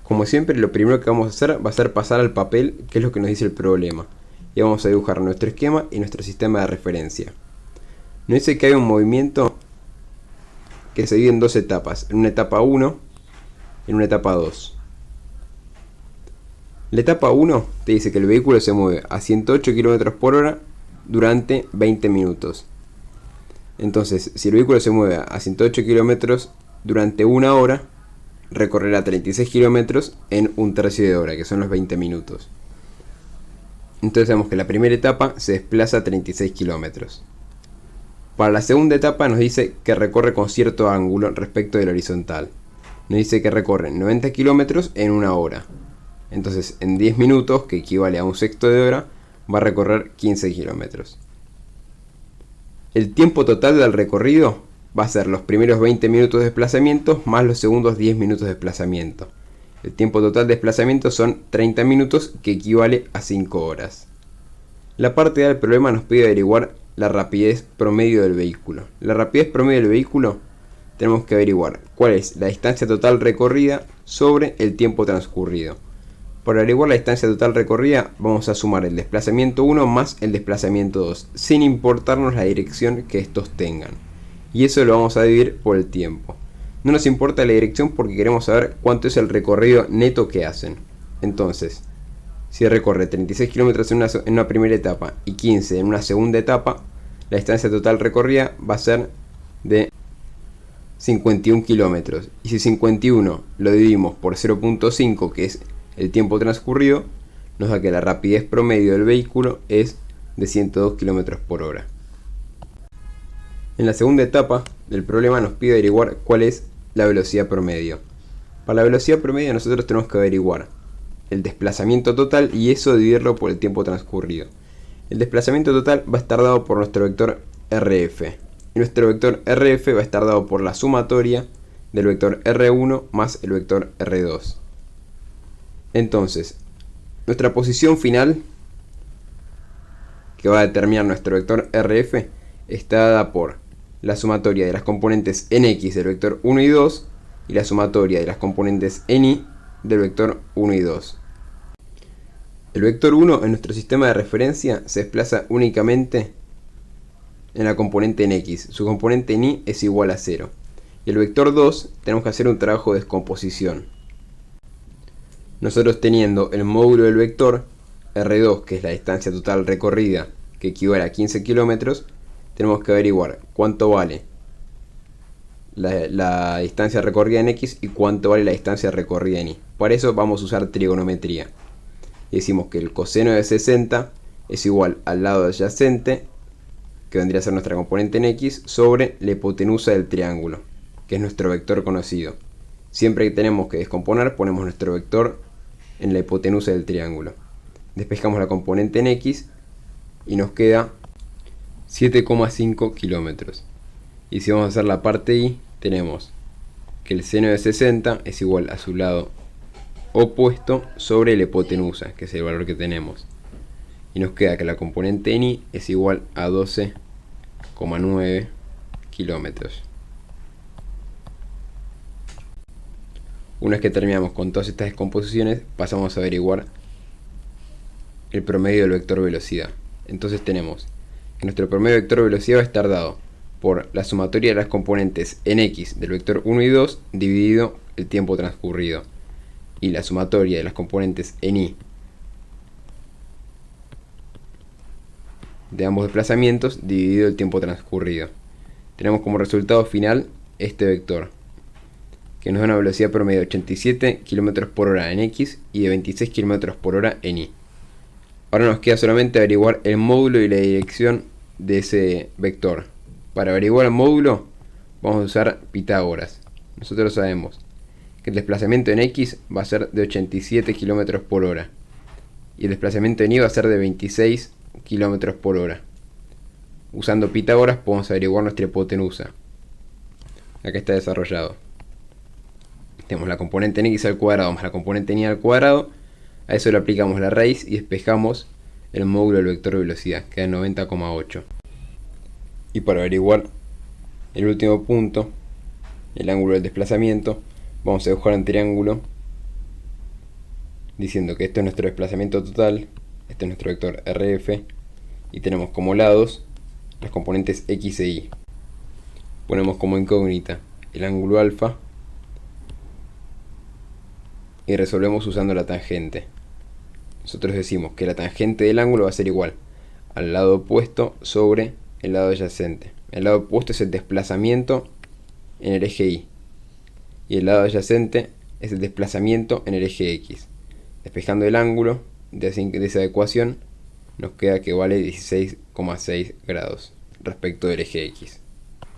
Como siempre, lo primero que vamos a hacer va a ser pasar al papel qué es lo que nos dice el problema. Y vamos a dibujar nuestro esquema y nuestro sistema de referencia. Nos dice que hay un movimiento que se divide en dos etapas, en una etapa 1 y en una etapa 2. La etapa 1 te dice que el vehículo se mueve a 108 km por hora durante 20 minutos. Entonces, si el vehículo se mueve a 108 km durante una hora, recorrerá 36 km en un tercio de hora, que son los 20 minutos. Entonces vemos que la primera etapa se desplaza 36 km. Para la segunda etapa nos dice que recorre con cierto ángulo respecto del horizontal. Nos dice que recorre 90 km en una hora. Entonces en 10 minutos, que equivale a un sexto de hora, va a recorrer 15 km. El tiempo total del recorrido va a ser los primeros 20 minutos de desplazamiento más los segundos 10 minutos de desplazamiento. El tiempo total de desplazamiento son 30 minutos, que equivale a 5 horas. La parte del problema nos pide averiguar la rapidez promedio del vehículo. La rapidez promedio del vehículo tenemos que averiguar cuál es la distancia total recorrida sobre el tiempo transcurrido. Para averiguar la distancia total recorrida vamos a sumar el desplazamiento 1 más el desplazamiento 2, sin importarnos la dirección que estos tengan. Y eso lo vamos a dividir por el tiempo. No nos importa la dirección porque queremos saber cuánto es el recorrido neto que hacen. Entonces, si recorre 36 km en una primera etapa y 15 en una segunda etapa, la distancia total recorrida va a ser de 51 km. Y si 51 lo dividimos por 0.5, que es el tiempo transcurrido, nos da que la rapidez promedio del vehículo es de 102 km por hora. En la segunda etapa del problema nos pide averiguar cuál es la velocidad promedio. Para la velocidad promedio nosotros tenemos que averiguar el desplazamiento total y eso dividirlo por el tiempo transcurrido. El desplazamiento total va a estar dado por nuestro vector RF. Y nuestro vector RF va a estar dado por la sumatoria del vector R1 más el vector R2. Entonces, nuestra posición final, que va a determinar nuestro vector RF, está dada por la sumatoria de las componentes nx del vector 1 y 2 y la sumatoria de las componentes ni del vector 1 y 2. El vector 1 en nuestro sistema de referencia se desplaza únicamente en la componente nx, su componente ni es igual a 0. Y el vector 2 tenemos que hacer un trabajo de descomposición. Nosotros teniendo el módulo del vector R2, que es la distancia total recorrida, que equivale a 15 km, tenemos que averiguar cuánto vale la distancia recorrida en x y cuánto vale la distancia recorrida en y. Para eso vamos a usar trigonometría. Y decimos que el coseno de 60 es igual al lado adyacente, que vendría a ser nuestra componente en x, sobre la hipotenusa del triángulo, que es nuestro vector conocido. Siempre que tenemos que descomponer, ponemos nuestro vector en la hipotenusa del triángulo. Despejamos la componente en x y nos queda 7,5 kilómetros. Y si vamos a hacer la parte y, tenemos que el seno de 60 es igual a su lado opuesto sobre la hipotenusa, que es el valor que tenemos. Y nos queda que la componente en y es igual a 12,9 kilómetros. Una vez que terminamos con todas estas descomposiciones, pasamos a averiguar el promedio del vector velocidad. Entonces tenemos que nuestro promedio de vector velocidad va a estar dado por la sumatoria de las componentes en x del vector 1 y 2 dividido el tiempo transcurrido, y la sumatoria de las componentes en y de ambos desplazamientos dividido el tiempo transcurrido. Tenemos como resultado final este vector, que nos da una velocidad promedio de 87 km por hora en x y de 26 km por hora en y. Ahora nos queda solamente averiguar el módulo y la dirección de ese vector. Para averiguar el módulo vamos a usar Pitágoras. Nosotros sabemos que el desplazamiento en x va a ser de 87 km por hora y el desplazamiento en y va a ser de 26 km por hora. Usando Pitágoras podemos averiguar nuestra hipotenusa. Acá está desarrollado. Tenemos la componente en x al cuadrado más la componente en y al cuadrado. A eso le aplicamos la raíz y despejamos el módulo del vector velocidad, queda 90,8. Y para averiguar el último punto, el ángulo del desplazamiento, vamos a dibujar un triángulo diciendo que esto es nuestro desplazamiento total, este es nuestro vector RF, y tenemos como lados las componentes X e Y. Ponemos como incógnita el ángulo alfa y resolvemos usando la tangente. Nosotros decimos que la tangente del ángulo va a ser igual al lado opuesto sobre el lado adyacente. El lado opuesto es el desplazamiento en el eje Y y el lado adyacente es el desplazamiento en el eje X. Despejando el ángulo de esa ecuación nos queda que vale 16,6 grados respecto del eje X.